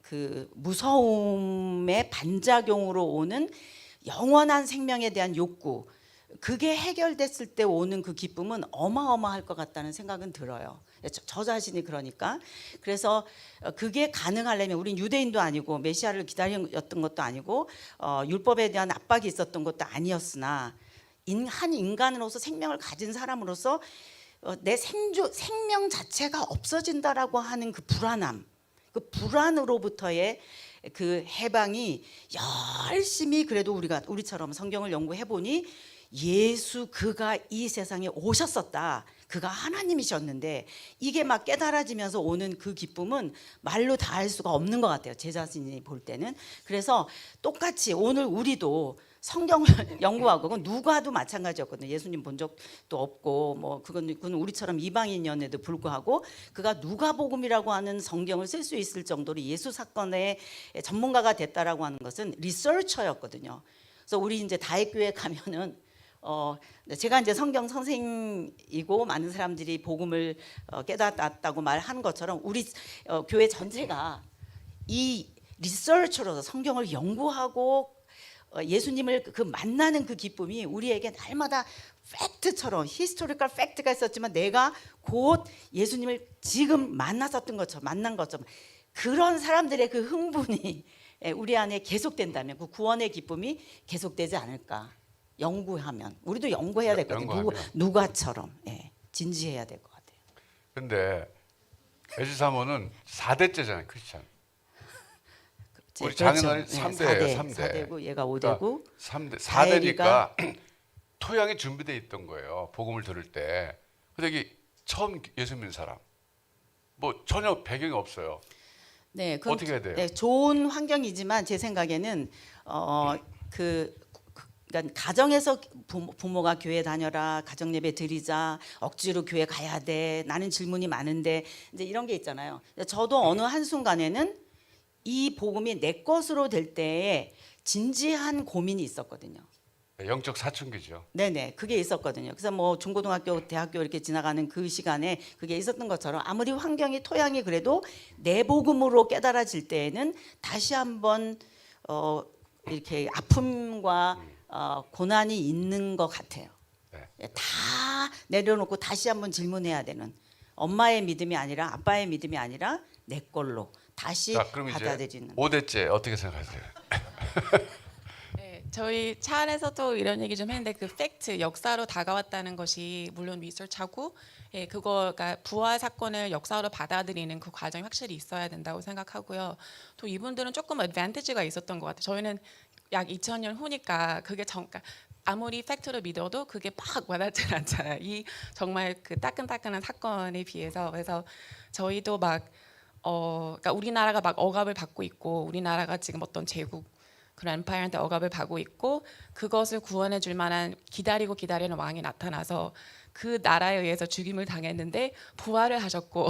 그 무서움의 반작용으로 오는 영원한 생명에 대한 욕구, 그게 해결됐을 때 오는 그 기쁨은 어마어마할 것 같다는 생각은 들어요. 저 자신이 그러니까. 그래서 그게 가능하려면 우린 유대인도 아니고 메시아를 기다렸던 것도 아니고 율법에 대한 압박이 있었던 것도 아니었으나 한 인간으로서 생명을 가진 사람으로서 내 생명 자체가 없어진다라고 하는 그 불안함, 그 불안으로부터의 그 해방이 열심히 그래도 우리처럼 성경을 연구해 보니 예수 그가 이 세상에 오셨었다. 그가 하나님이셨는데 이게 막 깨달아지면서 오는 그 기쁨은 말로 다 할 수가 없는 것 같아요. 제 자신이 볼 때는. 그래서 똑같이 오늘 우리도 성경을 연구하고 그건 누가도 마찬가지였거든요. 예수님 본 적도 없고 뭐 그건 우리처럼 이방인이었는데도 불구하고 그가 누가복음이라고 하는 성경을 쓸 수 있을 정도로 예수 사건의 전문가가 됐다라고 하는 것은 리서처였거든요. 그래서 우리 이제 다윗교회 가면은 제가 이제 성경 선생이고 많은 사람들이 복음을 깨닫았다고 말하는 것처럼 우리 교회 전체가 이 리서처로서 성경을 연구하고 예수님을 그 만나는 그 기쁨이 우리에게 날마다 팩트처럼 히스토리컬 팩트가 있었지만 내가 곧 예수님을 지금 만난 것처럼 그런 사람들의 그 흥분이 우리 안에 계속된다면 그 구원의 기쁨이 계속되지 않을까. 연구하면 우리도 연구해야 될 것 같아요. 누가처럼 진지해야 될 것 같아요. 근데 에지사모는 4대째잖아요, 크리스찬. 우리 그렇죠. 장인어른 3대예요, 3대. 4대고 얘가 5대고. 그러니까 4대니까 토양이 준비되어 있던 거예요. 복음을 들을 때. 근데 이게 처음 예수 믿는 사람, 뭐 전혀 배경이 없어요. 네, 그건 어떻게 해야 돼요? 네, 좋은 환경이지만 제 생각에는 그러니까 가정에서 부모가 교회 다녀라, 가정 예배 드리자, 억지로 교회 가야 돼, 나는 질문이 많은데 이제 이런 게 있잖아요. 저도 어느 한 순간에는 이 복음이 내 것으로 될 때에 진지한 고민이 있었거든요. 영적 사춘기죠. 네네, 그게 있었거든요. 그래서 뭐 중고등학교, 대학교 이렇게 지나가는 그 시간에 그게 있었던 것처럼 아무리 환경이 토양이 그래도 내 복음으로 깨달아질 때에는 다시 한번 이렇게 아픔과 고난이 있는 것 같아요. 네. 다 내려놓고 다시 한번 질문해야 되는, 엄마의 믿음이 아니라 아빠의 믿음이 아니라 내 걸로 다시 자, 그럼 이제 받아들이는. 5대째 어떻게 생각하세요? 네, 저희 차 안에서도 이런 얘기 좀 했는데 그 팩트, 역사로 다가왔다는 것이 물론 리서치하고 예, 그거가 부활 사건을 역사로 받아들이는 그 과정이 확실히 있어야 된다고 생각하고요. 또 이분들은 조금 어드밴티지가 있었던 것 같아요. 저희는 약 2000년 후니까 그게 그러니까 아무리 팩트로 믿어도 그게 막 와닿지 않잖아요. 이 정말 그 따끈따끈한 사건에 비해서. 그래서 저희도 막 그러니까 우리나라가 막 억압을 받고 있고 우리나라가 지금 어떤 제국 그런 엠파이어한테 억압을 받고 있고 그것을 구원해 줄 만한 기다리고 기다리는 왕이 나타나서 그 나라에 의해서 죽임을 당했는데 부활을 하셨고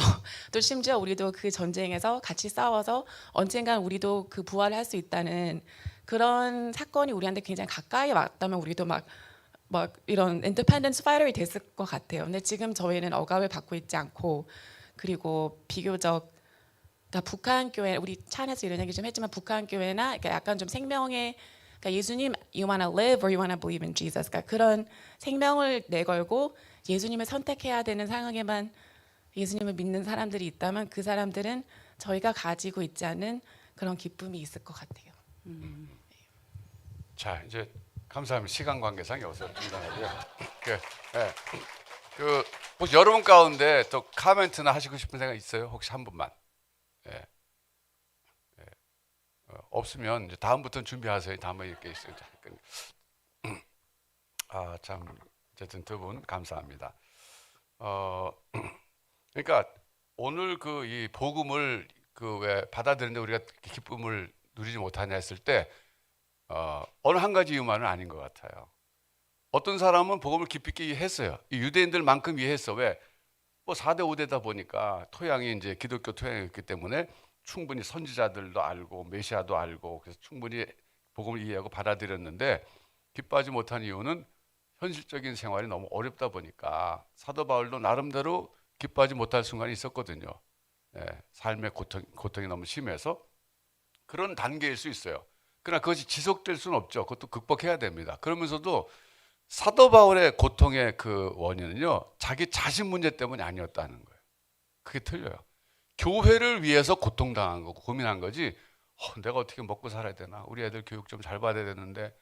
또 심지어 우리도 그 전쟁에서 같이 싸워서 언젠간 우리도 그 부활을 할 수 있다는 그런 사건이 우리한테 굉장히 가까이 왔다면 우리도 막 이런 인디펜던스 파이터이 됐을 것 같아요. 근데 지금 저희는 억압을 받고 있지 않고 그리고 비교적 그러니까 북한 교회 우리 차 안에서 이런 얘기 좀 했지만 북한 교회나 그러니까 약간 좀 생명의 그러니까 예수님 you wanna live or you wanna believe in Jesus 그러니까 그런 생명을 내걸고 예수님을 선택해야 되는 상황에만 예수님을 믿는 사람들이 있다면 그 사람들은 저희가 가지고 있지 않은 그런 기쁨이 있을 것 같아요. 자, 이제 감사합니다. 시간 관계상 여기서 중단하고요. 혹시 여러분 가운데 또 코멘트나 하시고 싶은 생각 있어요? 혹시 한 분만. 없으면 이제 다음부터는 준비하세요. 다음에 이렇게 있어요. 참 어쨌든 두 분 감사합니다. 그러니까 오늘 그 이 복음을 그 왜 받아들이는데 우리가 기쁨을 누리지 못하냐 했을 때 어느 한 가지 이유만은 아닌 것 같아요. 어떤 사람은 복음을 깊이 있게 이해했어요. 이 유대인들만큼 이해했어. 왜? 뭐 4대 5대다 보니까 토양이 이제 기독교 토양이었기 때문에 충분히 선지자들도 알고 메시아도 알고 그래서 충분히 복음을 이해하고 받아들였는데 기뻐하지 못한 이유는 현실적인 생활이 너무 어렵다 보니까 사도 바울도 나름대로 기뻐하지 못할 순간이 있었거든요. 삶의 고통이 너무 심해서 그런 단계일 수 있어요. 그러나 그것이 지속될 수는 없죠. 그것도 극복해야 됩니다. 그러면서도 사도 바울의 고통의 그 원인은요, 자기 자신 문제 때문이 아니었다는 거예요. 그게 틀려요. 교회를 위해서 고통당한 거고 고민한 거지. 내가 어떻게 먹고 살아야 되나? 우리 애들 교육 좀 잘 받아야 되는데,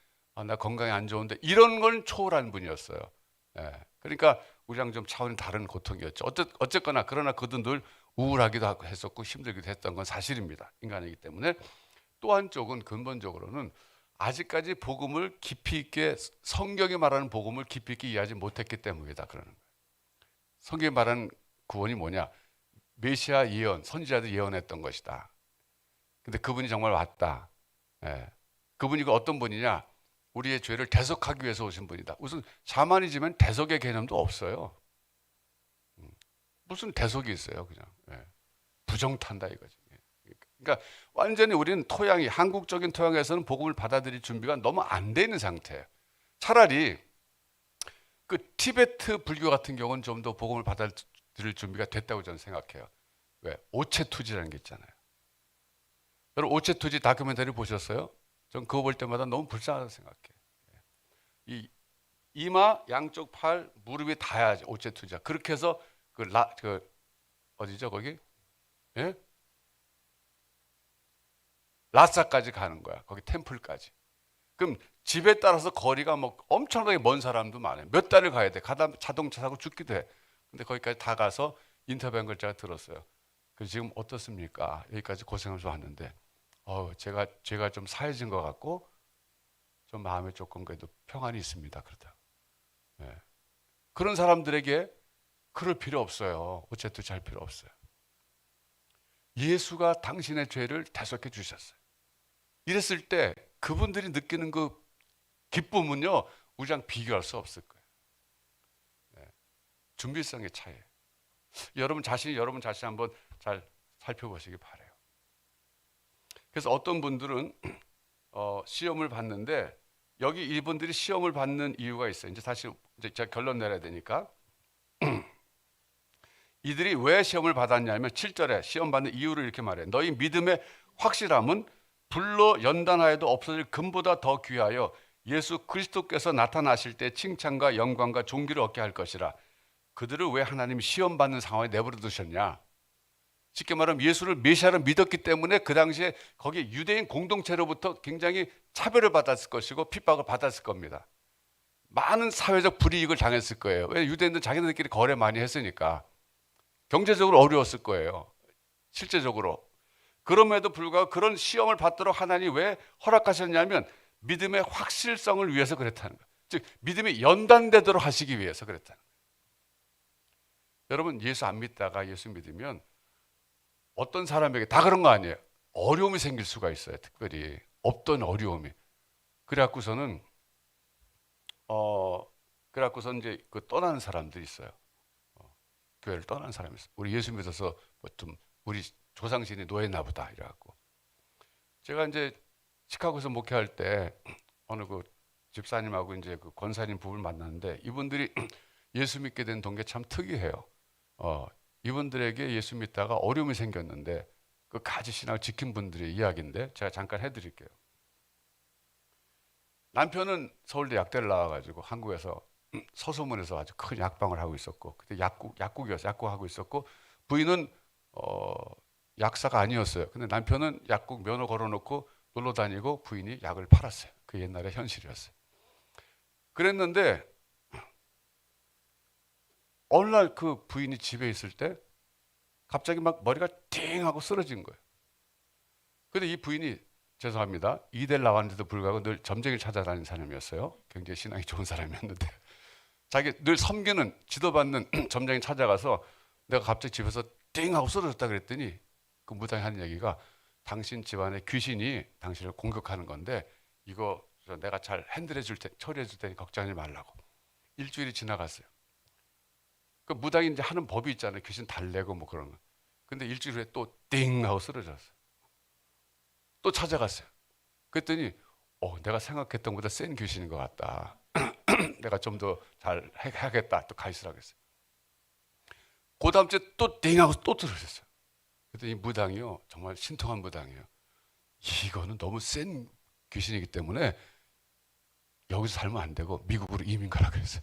나 건강이 안 좋은데 이런 건 초월한 분이었어요. 그러니까 우리랑 좀 차원이 다른 고통이었죠. 어쨌거나 그러나 그도 늘 우울하기도 했었고 힘들기도 했던 건 사실입니다. 인간이기 때문에. 또 한쪽은 근본적으로는 아직까지 복음을 깊이 있게 성경이 말하는 복음을 깊이 있게 이해하지 못했기 때문이다 그러는 거예요. 성경이 말하는 구원이 뭐냐? 메시아 예언, 선지자들 예언했던 것이다. 근데 그분이 정말 왔다. 그분이 어떤 분이냐? 우리의 죄를 대속하기 위해서 오신 분이다. 무슨 샤머니즘엔 대속의 개념도 없어요. 무슨 대속이 있어요, 그냥. 부정탄다 이거지. 그러니까 완전히 우리는 토양이 한국적인 토양에서는 복음을 받아들일 준비가 너무 안 돼 있는 상태예요. 차라리 그 티베트 불교 같은 경우는 좀 더 복음을 받아들일 준비가 됐다고 저는 생각해요. 왜? 오체투지라는 게 있잖아요. 여러분 오체투지 다큐멘터리 보셨어요? 전 그거 볼 때마다 너무 불쌍하다고 생각해요. 이 이마, 양쪽 팔, 무릎이 닿아야지 오체투지야. 그렇게 해서 그 어디죠 거기? 예? 라사까지 가는 거야. 거기 템플까지. 그럼 집에 따라서 거리가 뭐 엄청나게 먼 사람도 많아요. 몇 달을 가야 돼. 가다 자동차 사고 죽기도 해. 근데 거기까지 다 가서 인터뷰한 걸 제가 들었어요. 그래서 지금 어떻습니까? 여기까지 고생하면서 왔는데 제가 좀 사해진 것 같고 좀 마음에 조금 그래도 평안이 있습니다. 그러다. 그런 사람들에게 그럴 필요 없어요. 어쨌든 잘 필요 없어요. 예수가 당신의 죄를 대속해 주셨어요. 이랬을 때 그분들이 느끼는 그 기쁨은요, 우리랑 비교할 수 없을 거예요. 네. 준비성의 차이예요. 여러분 자신 한번 잘 살펴보시기 바라요. 그래서 어떤 분들은 시험을 받는데, 여기 이분들이 시험을 받는 이유가 있어요. 이제 제가 결론 내려야 되니까. 이들이 왜 시험을 받았냐면 7절에 시험 받는 이유를 이렇게 말해요. 너희 믿음의 확실함은 불로 연단하여도 없어질 금보다 더 귀하여 예수 그리스도께서 나타나실 때 칭찬과 영광과 존귀를 얻게 할 것이라. 그들을 왜 하나님이 시험 받는 상황에 내버려 두셨냐? 쉽게 말하면 예수를 메시아로 믿었기 때문에 그 당시에 거기 유대인 공동체로부터 굉장히 차별을 받았을 것이고 핍박을 받았을 겁니다. 많은 사회적 불이익을 당했을 거예요. 왜? 유대인들은 자기들끼리 거래 많이 했으니까. 경제적으로 어려웠을 거예요. 실제적으로. 그럼에도 불구하고 그런 시험을 받도록 하나님이 왜 허락하셨냐면 믿음의 확실성을 위해서 그랬다는 거예요. 즉 믿음이 연단되도록 하시기 위해서 그랬다는 거예요. 여러분 예수 안 믿다가 예수 믿으면 어떤 사람에게 다 그런 거 아니에요. 어려움이 생길 수가 있어요. 특별히 없던 어려움이. 그래갖고서는 이제 그 떠나는 사람들이 있어요. 교회를 떠나는 사람이 있어요. 우리 예수 믿어서 뭐 좀 우리 조상신이 노예나 보다 이래갖고. 제가 이제 시카고에서 목회할 때 어느 그 집사님하고 이제 그 권사님 부부를 만났는데 이분들이 예수 믿게 된 동기 참 특이해요. 이분들에게 예수 믿다가 어려움이 생겼는데 그 가지 신앙을 지킨 분들의 이야기인데 제가 잠깐 해드릴게요. 남편은 서울대 약대를 나와가지고 한국에서 서소문에서 아주 큰 약방을 하고 있었고 그때 약국하고 있었고 부인은 약사가 아니었어요. 근데 남편은 약국 면허 걸어놓고 놀러 다니고 부인이 약을 팔았어요. 그 옛날의 현실이었어요. 그랬는데 어느 날 그 부인이 집에 있을 때 갑자기 막 머리가 띵 하고 쓰러진 거예요. 근데 이 부인이 죄송합니다. 이대를 나왔는데도 불구하고 늘 점쟁이를 찾아다니는 사람이었어요. 굉장히 신앙이 좋은 사람이었는데 자기 늘 섬기는 지도받는 점쟁이 찾아가서 내가 갑자기 집에서 띵 하고 쓰러졌다 그랬더니 그 무당이 하는 얘기가 당신 집안에 귀신이 당신을 공격하는 건데 이거 내가 잘 핸들해 줄 테, 처리해 줄 테니 걱정하지 말라고. 일주일이 지나갔어요. 그 무당이 이제 하는 법이 있잖아요. 귀신 달래고 뭐 그런 거. 근데 일주일 후에 또 띵 하고 쓰러졌어요. 또 찾아갔어요. 그랬더니 내가 생각했던 것보다 센 귀신인 것 같다. 내가 좀 더 잘 해야겠다. 또 가 있으라고 했어요. 그 다음 주에 또 띵 하고 또 쓰러졌어요. 그랬더니 무당이요. 정말 신통한 무당이에요. 이거는 너무 센 귀신이기 때문에 여기서 살면 안 되고 미국으로 이민 가라 그랬어요.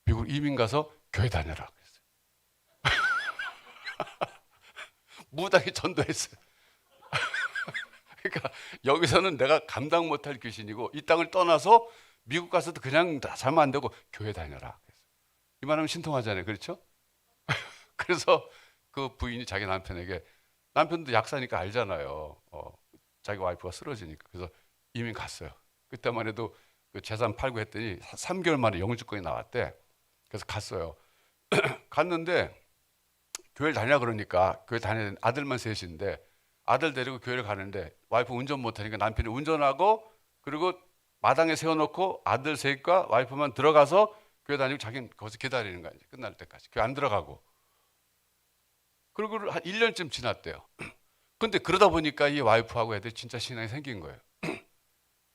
미국으로 이민 가서 교회 다녀라 그랬어요. 무당이 전도했어요. 그러니까 여기서는 내가 감당 못할 귀신이고 이 땅을 떠나서 미국 가서도 그냥 살면 안 되고 교회 다녀라 그랬어요. 이 말하면 신통하잖아요. 그렇죠? 그래서 그 부인이 자기 남편에게 남편도 약사니까 알잖아요. 자기 와이프가 쓰러지니까. 그래서 이민 갔어요. 그때만 해도 그 재산 팔고 했더니 3개월 만에 영주권이 나왔대. 그래서 갔어요. 갔는데 교회를 다니라 그러니까 교회 다니는 아들만 셋인데 아들 데리고 교회를 가는데 와이프 운전 못하니까 남편이 운전하고 그리고 마당에 세워놓고 아들 셋과 와이프만 들어가서 교회 다니고 자기는 거기서 기다리는 거야. 이제 끝날 때까지. 교회 안 들어가고. 그리고 한 1년쯤 지났대요. 근데 그러다 보니까 이 와이프하고 애들이 진짜 신앙이 생긴 거예요.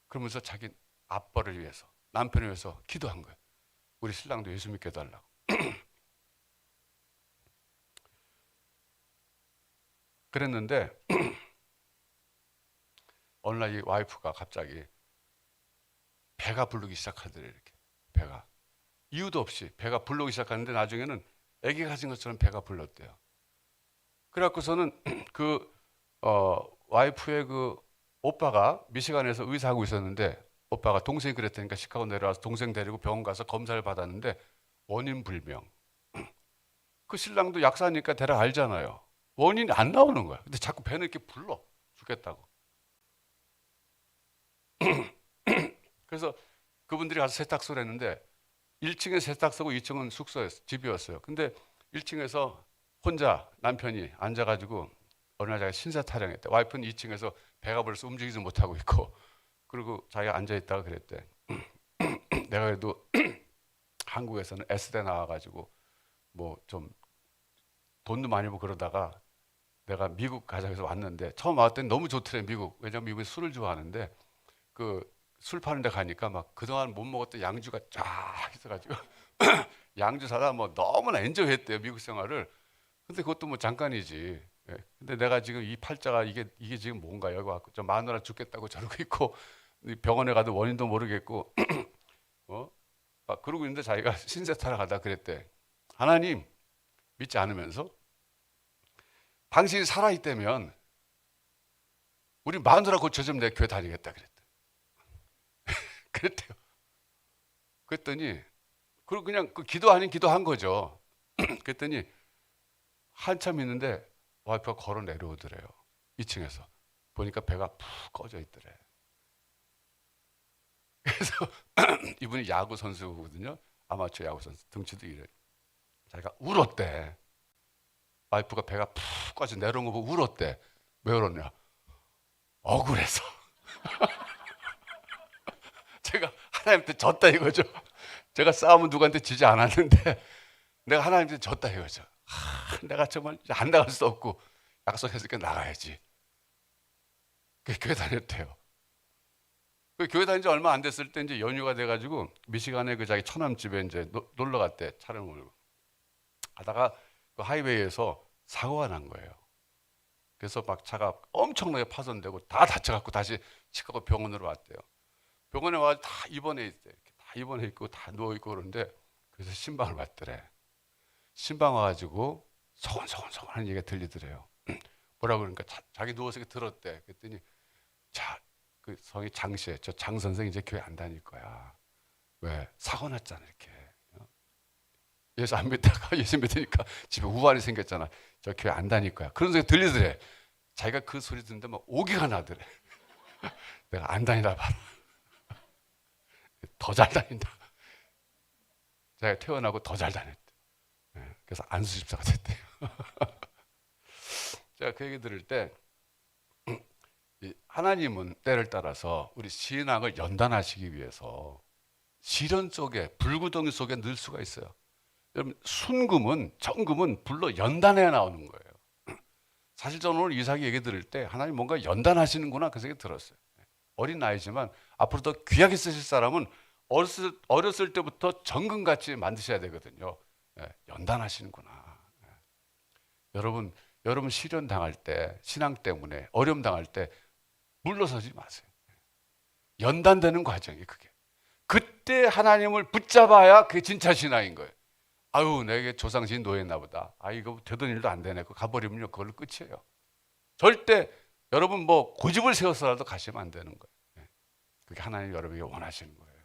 그러면서 자기 아빠를 위해서 남편을 위해서 기도한 거예요. 우리 신랑도 예수 믿게 해달라고. 그랬는데 어느 날 이 와이프가 갑자기 배가 부르기 시작하더래요. 이렇게 배가 이유도 없이 배가 부르기 시작하는데 나중에는 아기가 가진 것처럼 배가 불렀대요. 그래갖고서는 그 와이프의 그 오빠가 미시간에서 의사하고 있었는데 오빠가 동생이 그랬다니까 시카고 내려와서 동생 데리고 병원 가서 검사를 받았는데 원인 불명. 그 신랑도 약사니까 대략 알잖아요. 원인이 안 나오는 거야. 근데 자꾸 배는 이렇게 불러 죽겠다고. 그래서 그분들이 가서 세탁소를 했는데 1층에 세탁소고 2층은 숙소였어요. 집이었어요. 근데 1층에서 혼자 남편이 앉아가지고 어느 날 자기가 신세 타령했대. 와이프는 2층에서 배가 벌써 움직이지 못하고 있고, 그리고 자기가 앉아있다가 그랬대. 내가 그래도 한국에서는 S대 나와가지고 뭐 좀 돈도 많이 벌고 그러다가 내가 미국 가자고 해서 왔는데, 처음 왔을 땐 너무 좋더래 미국. 왜냐면 미국은 술을 좋아하는데 그 술 파는 데 가니까 막 그동안 못 먹었던 양주가 쫙 있어가지고 양주 사다 뭐 너무나 엔조이했대요 미국 생활을. 근데 그것도 뭐 잠깐이지. 예. 근데 내가 지금 이 팔자가 이게 지금 뭔가 여기 와서 저 마누라 죽겠다고 저러고 있고, 병원에 가도 원인도 모르겠고 막 그러고 있는데 자기가 신세 타령하다 그랬대. 하나님 믿지 않으면서 당신이 살아있다면 우리 마누라 고쳐 좀 내 교회 다니겠다 그랬대. 그랬대요. 그랬더니 그리고 그냥 그 기도 아닌 기도한 거죠. 그랬더니 한참 있는데 와이프가 걸어 내려오더래요. 2층에서 보니까 배가 푹 꺼져 있더래. 그래서 이분이 야구 선수거든요. 아마추어 야구 선수. 등치도 이래. 자기가 울었대. 와이프가 배가 푹 꺼져 내려온 거 보고 울었대. 왜 울었냐? 억울해서. 제가 하나님한테 졌다 이거죠. 제가 싸움은 누구한테 지지 않았는데 내가 하나님한테 졌다 이거죠. 내가 정말 안 나갈 수 없고 약속했으니까 나가야지. 교회 다녔대요. 교회 다닌 지 얼마 안 됐을 때 이제 연휴가 돼가지고 미시간에 그 자기 처남집에 이제 놀러 갔대. 차를 몰고 하다가 그 하이웨이에서 사고가 난 거예요. 그래서 막 차가 엄청나게 파손되고 다 다쳐갖고 다시 시카고 병원으로 왔대요. 병원에 와서 다 입원해 있대. 다 입원해 있고 다 누워 있고 그러는데, 그래서 신방을 왔더래. 신방 와가지고 소곤소곤 하는 얘기가 들리더래요. 뭐라고 그러니까 자기 누워서 들었대. 그랬더니 자, 그 성이 장씨에 저 장 선생 이제 교회 안 다닐 거야. 왜? 사고 났잖아 이렇게. 예수 안 믿다가 예수 믿으니까 집에 우환이 생겼잖아. 저 교회 안 다닐 거야. 그런 소리 들리더래. 자기가 그 소리 듣는데 막 오기가 나더래. 내가 안 다니다 봐라. 더 잘 다닌다. 자기가 태어나고 더 잘 다녔대. 그래서 안수 집사가 됐대요. 제가 그 얘기 들을 때 하나님은 때를 따라서 우리 신앙을 연단하시기 위해서 시련 속에, 불구덩이 속에 넣을 수가 있어요. 여러분, 순금은, 정금은 불로 연단해 나오는 거예요. 사실 저는 오늘 이삭이 얘기 들을 때 하나님 뭔가 연단하시는구나 그 생각이 들었어요. 어린 나이지만 앞으로 더 귀하게 쓰실 사람은 어렸을 때부터 정금같이 만드셔야 되거든요. 연단하시는구나. 여러분 시련 당할 때, 신앙 때문에 어려움 당할 때 물러서지 마세요. 연단되는 과정이 그게. 그때 하나님을 붙잡아야 그게 진짜 신앙인 거예요. 아유, 내게 조상신 노예했나 보다. 아, 이거 되던 일도 안 되네. 가버리면요, 그걸로 끝이에요. 절대 여러분 뭐 고집을 세워서라도 가시면 안 되는 거예요. 그게 하나님 여러분에게 원하시는 거예요.